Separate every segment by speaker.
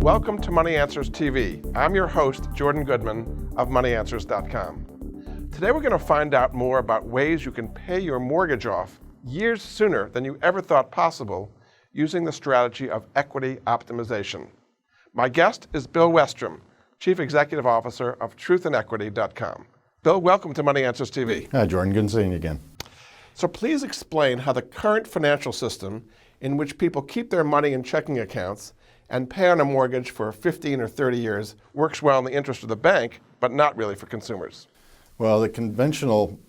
Speaker 1: Welcome to Money Answers TV. I'm your host, Jordan Goodman of MoneyAnswers.com. Today we're going to find out more about ways you can pay your mortgage off years sooner than you ever thought possible using the strategy of equity optimization. My guest is Bill Westrom, Chief Executive Officer of TruthandEquity.com. Bill, welcome to Money Answers TV.
Speaker 2: Hi, Jordan. Good seeing you again.
Speaker 1: So please explain how the current financial system in which people keep their money in checking accounts and pay on a mortgage for 15 or 30 years works well in the interest of the bank, but not really for consumers.
Speaker 2: Well, the conventional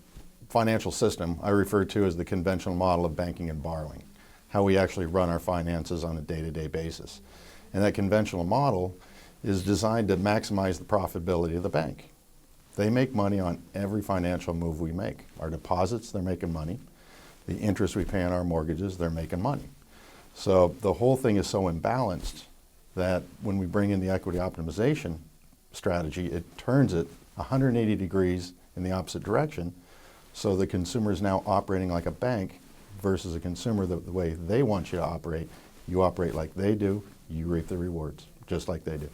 Speaker 2: financial system I refer to as the conventional model of banking and borrowing, how we actually run our finances on a day-to-day basis. And that conventional model is designed to maximize the profitability of the bank. They make money on every financial move we make. Our deposits, they're making money. The interest we pay on our mortgages, they're making money. So the whole thing is so imbalanced that when we bring in the equity optimization strategy, it turns it 180 degrees in the opposite direction. So the consumer is now operating like a bank versus a consumer the way they want you to operate. You operate like they do, you reap the rewards, just like they do.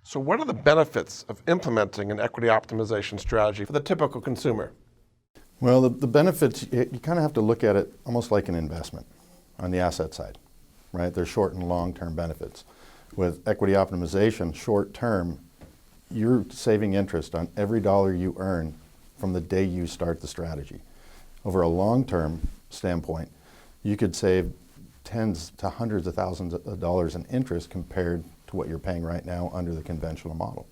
Speaker 1: So what are the benefits of implementing an equity optimization strategy for the typical consumer?
Speaker 2: Well, the benefits, you kind of have to look at it almost like an investment on the asset side, right? There's short and long-term benefits. With equity optimization, short-term, you're saving interest on every dollar you earn from the day you start the strategy. Over a long-term standpoint, you could save tens to hundreds of thousands of dollars in interest compared to what you're paying right now under the conventional model.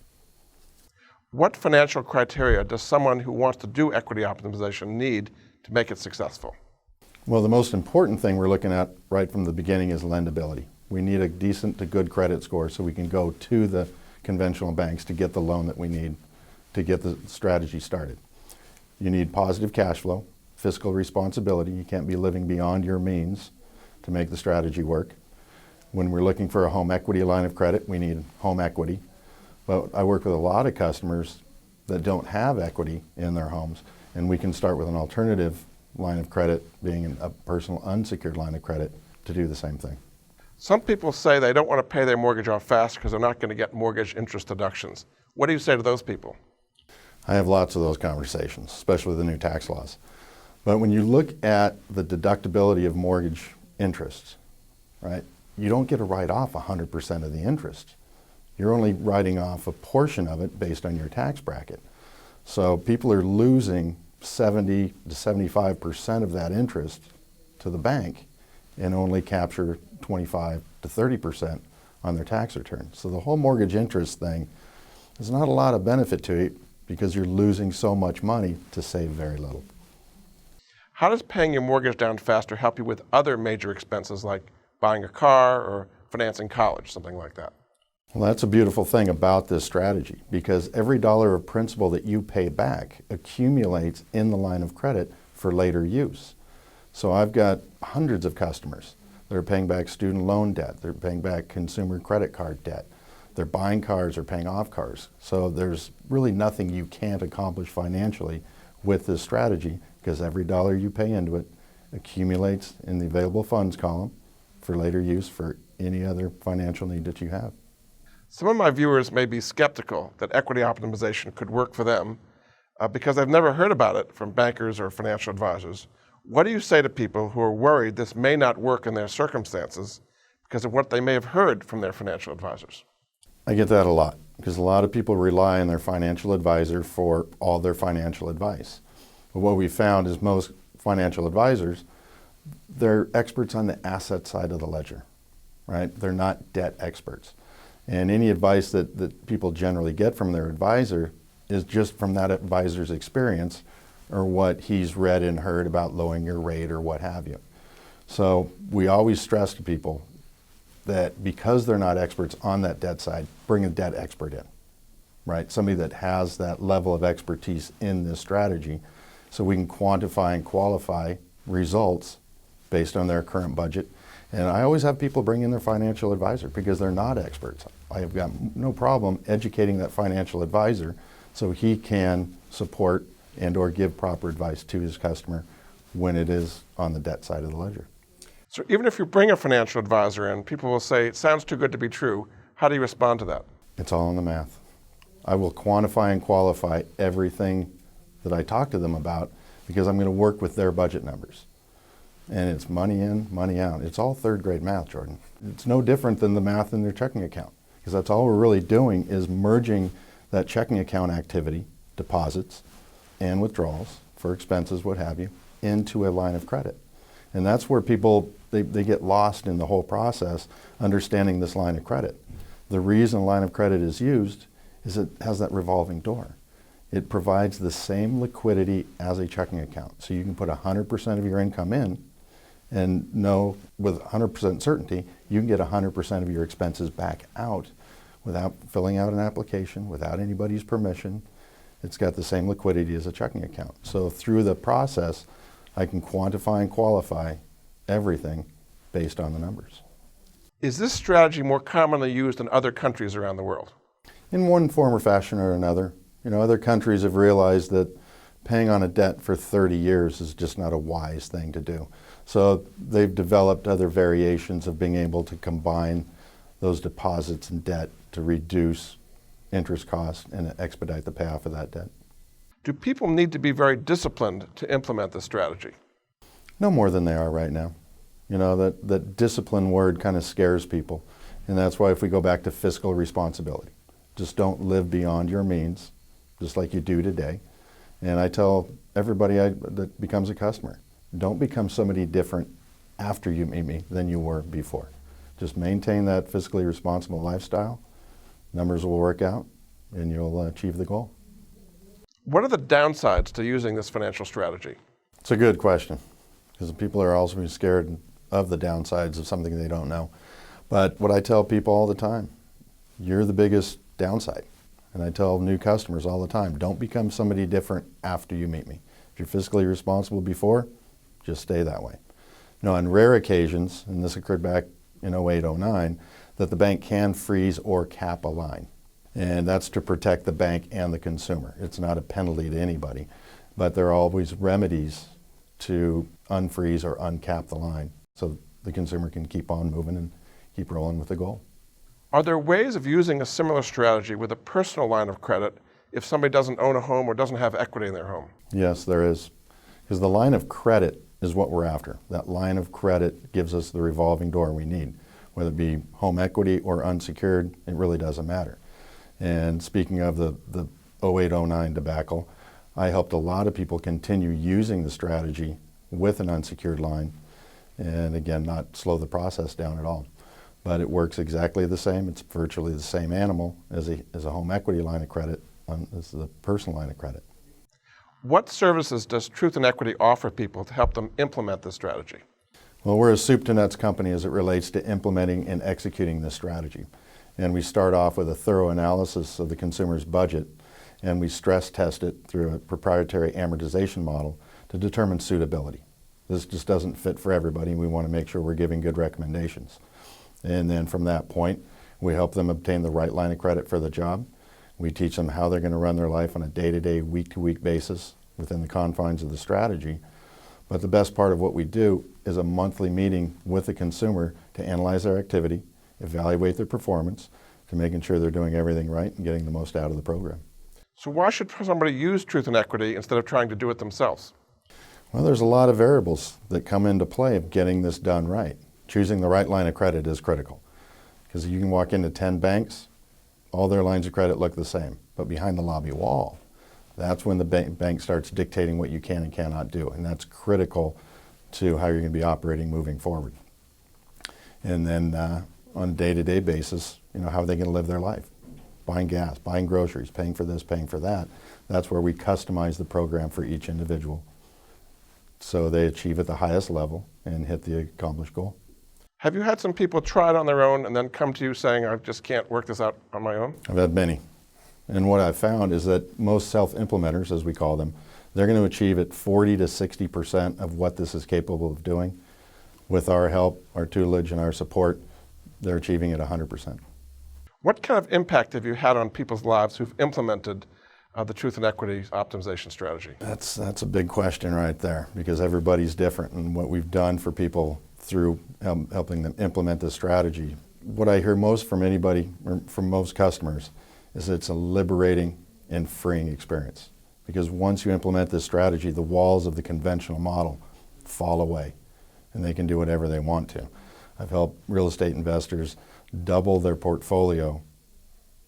Speaker 1: What financial criteria does someone who wants to do equity optimization need to make it successful?
Speaker 2: Well, the most important thing we're looking at right from the beginning is lendability. We need a decent to good credit score so we can go to the conventional banks to get the loan that we need to get the strategy started. You need positive cash flow, fiscal responsibility. You can't be living beyond your means to make the strategy work. When we're looking for a home equity line of credit, we need home equity. But I work with a lot of customers that don't have equity in their homes, and we can start with an alternative line of credit, being a personal unsecured line of credit, to do the same thing.
Speaker 1: Some people say they don't want to pay their mortgage off fast because they're not going to get mortgage interest deductions. What do you say to those people?
Speaker 2: I have lots of those conversations, especially with the new tax laws. But when you look at the deductibility of mortgage interest, right, you don't get to write off 100% of the interest. You're only writing off a portion of it based on your tax bracket. So people are losing 70 to 75% of that interest to the bank and only capture 25 to 30% on their tax return. So the whole mortgage interest thing, there's not a lot of benefit to it because you're losing so much money to save very little.
Speaker 1: How does paying your mortgage down faster help you with other major expenses like buying a car or financing college, something like that?
Speaker 2: Well, that's a beautiful thing about this strategy because every dollar of principal that you pay back accumulates in the line of credit for later use. So I've got hundreds of customers that are paying back student loan debt, they're paying back consumer credit card debt, they're buying cars or paying off cars. So there's really nothing you can't accomplish financially with this strategy because every dollar you pay into it accumulates in the available funds column for later use for any other financial need that you have.
Speaker 1: Some of my viewers may be skeptical that equity optimization could work for them because they've never heard about it from bankers or financial advisors. What do you say to people who are worried this may not work in their circumstances because of what they may have heard from their financial advisors?
Speaker 2: I get that a lot because a lot of people rely on their financial advisor for all their financial advice. But what we found is most financial advisors, they're experts on the asset side of the ledger, right? They're not debt experts. And any advice that people generally get from their advisor is just from that advisor's experience or what he's read and heard about lowering your rate or what have you. So we always stress to people that because they're not experts on that debt side, bring a debt expert in, right? Somebody that has that level of expertise in this strategy so we can quantify and qualify results based on their current budget. And I always have people bring in their financial advisor because they're not experts. I have got no problem educating that financial advisor so he can support and or give proper advice to his customer when it is on the debt side of the ledger.
Speaker 1: So even if you bring a financial advisor in, people will say, it sounds too good to be true. How do you respond to that?
Speaker 2: It's all in the math. I will quantify and qualify everything that I talk to them about because I'm going to work with their budget numbers. And it's money in, money out. It's all third grade math, Jordan. It's no different than the math in their checking account, because that's all we're really doing is merging that checking account activity, deposits and withdrawals for expenses, what have you, into a line of credit. And that's where people, they get lost in the whole process, understanding this line of credit. The reason a line of credit is used is it has that revolving door. It provides the same liquidity as a checking account. So you can put 100% of your income in and know with 100% certainty you can get 100% of your expenses back out without filling out an application, without anybody's permission. It's got the same liquidity as a checking account. So through the process, I can quantify and qualify everything based on the numbers.
Speaker 1: Is this strategy more commonly used in other countries around the world?
Speaker 2: In one form or fashion or another. You know, other countries have realized that paying on a debt for 30 years is just not a wise thing to do. So they've developed other variations of being able to combine those deposits and debt to reduce interest costs and expedite the payoff of that debt.
Speaker 1: Do people need to be very disciplined to implement this strategy?
Speaker 2: No more than they are right now. You know, that discipline word kind of scares people. And that's why if we go back to fiscal responsibility, just don't live beyond your means, just like you do today. And I tell everybody that becomes a customer, don't become somebody different after you meet me than you were before. Just maintain that fiscally responsible lifestyle. Numbers will work out and you'll achieve the goal.
Speaker 1: What are the downsides to using this financial strategy?
Speaker 2: It's a good question, because people are also scared of the downsides of something they don't know. But what I tell people all the time, you're the biggest downside. And I tell new customers all the time, don't become somebody different after you meet me. If you're fiscally responsible before, just stay that way. You know, on rare occasions, and this occurred back in 08, 09, that the bank can freeze or cap a line. And that's to protect the bank and the consumer. It's not a penalty to anybody, but there are always remedies to unfreeze or uncap the line so the consumer can keep on moving and keep rolling with the goal.
Speaker 1: Are there ways of using a similar strategy with a personal line of credit if somebody doesn't own a home or doesn't have equity in their home?
Speaker 2: Yes, there is. Because the line of credit is what we're after. That line of credit gives us the revolving door we need. Whether it be home equity or unsecured, it really doesn't matter. And speaking of the 08, 09 debacle, I helped a lot of people continue using the strategy with an unsecured line, and again, not slow the process down at all. But it works exactly the same. It's virtually the same animal as a home equity line of credit, as the personal line of credit.
Speaker 1: What services does Truth and Equity offer people to help them implement this strategy?
Speaker 2: Well, we're a soup to nuts company as it relates to implementing and executing this strategy. And we start off with a thorough analysis of the consumer's budget, and we stress test it through a proprietary amortization model to determine suitability. This just doesn't fit for everybody, and we want to make sure we're giving good recommendations. And then from that point, we help them obtain the right line of credit for the job. We teach them how they're going to run their life on a day-to-day, week-to-week basis within the confines of the strategy. But the best part of what we do is a monthly meeting with the consumer to analyze their activity, evaluate their performance, to making sure they're doing everything right and getting the most out of the program.
Speaker 1: So why should somebody use Truth and Equity instead of trying to do it themselves?
Speaker 2: Well, there's a lot of variables that come into play of getting this done right. Choosing the right line of credit is critical, because you can walk into 10 banks, all their lines of credit look the same, but behind the lobby wall, that's when the bank starts dictating what you can and cannot do, and that's critical to how you're going to be operating moving forward. And then on a day-to-day basis, you know, how are they going to live their life? Buying gas, buying groceries, paying for this, paying for that. That's where we customize the program for each individual so they achieve at the highest level and hit the accomplished goal.
Speaker 1: Have you had some people try it on their own and then come to you saying, I just can't work this out on my own?
Speaker 2: I've had many. And what I've found is that most self-implementers, as we call them, they're going to achieve at 40 to 60% of what this is capable of doing. With our help, our tutelage, and our support, they're achieving it 100%.
Speaker 1: What kind of impact have you had on people's lives who've implemented the Truth and Equity optimization strategy?
Speaker 2: That's a big question right there, because everybody's different, and what we've done for people through helping them implement this strategy what I hear most from anybody, or from most customers, is it's a liberating and freeing experience. Because once you implement this strategy, the walls of the conventional model fall away and they can do whatever they want to. I've helped real estate investors double their portfolio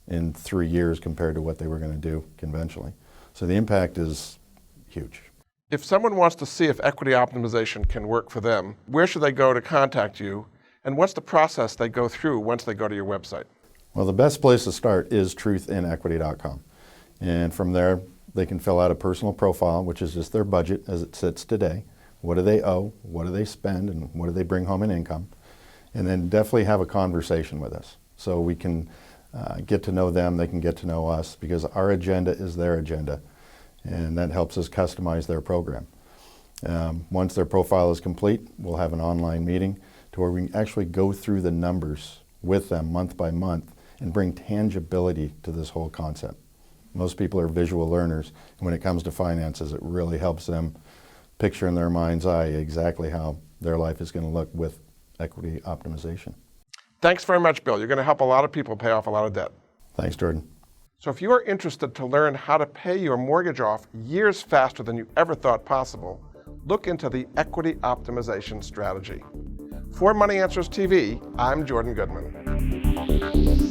Speaker 2: in 3 years compared to what they were going to do conventionally. So the impact is huge.
Speaker 1: If someone wants to see if equity optimization can work for them, where should they go to contact you? And what's the process they go through once they go to your website?
Speaker 2: Well, the best place to start is truthinequity.com. And from there, they can fill out a personal profile, which is just their budget as it sits today. What do they owe? What do they spend? And what do they bring home in income? And then definitely have a conversation with us so we can get to know them, they can get to know us, because our agenda is their agenda. And that helps us customize their program. Once their profile is complete, we'll have an online meeting to where we can actually go through the numbers with them month by month and bring tangibility to this whole concept. Most people are visual learners, and when it comes to finances, it really helps them picture in their mind's eye exactly how their life is going to look with equity optimization.
Speaker 1: Thanks very much, Bill. You're going to help a lot of people pay off a lot of debt.
Speaker 2: Thanks, Jordan.
Speaker 1: So if you are interested to learn how to pay your mortgage off years faster than you ever thought possible, look into the equity optimization strategy. For Money Answers TV, I'm Jordan Goodman.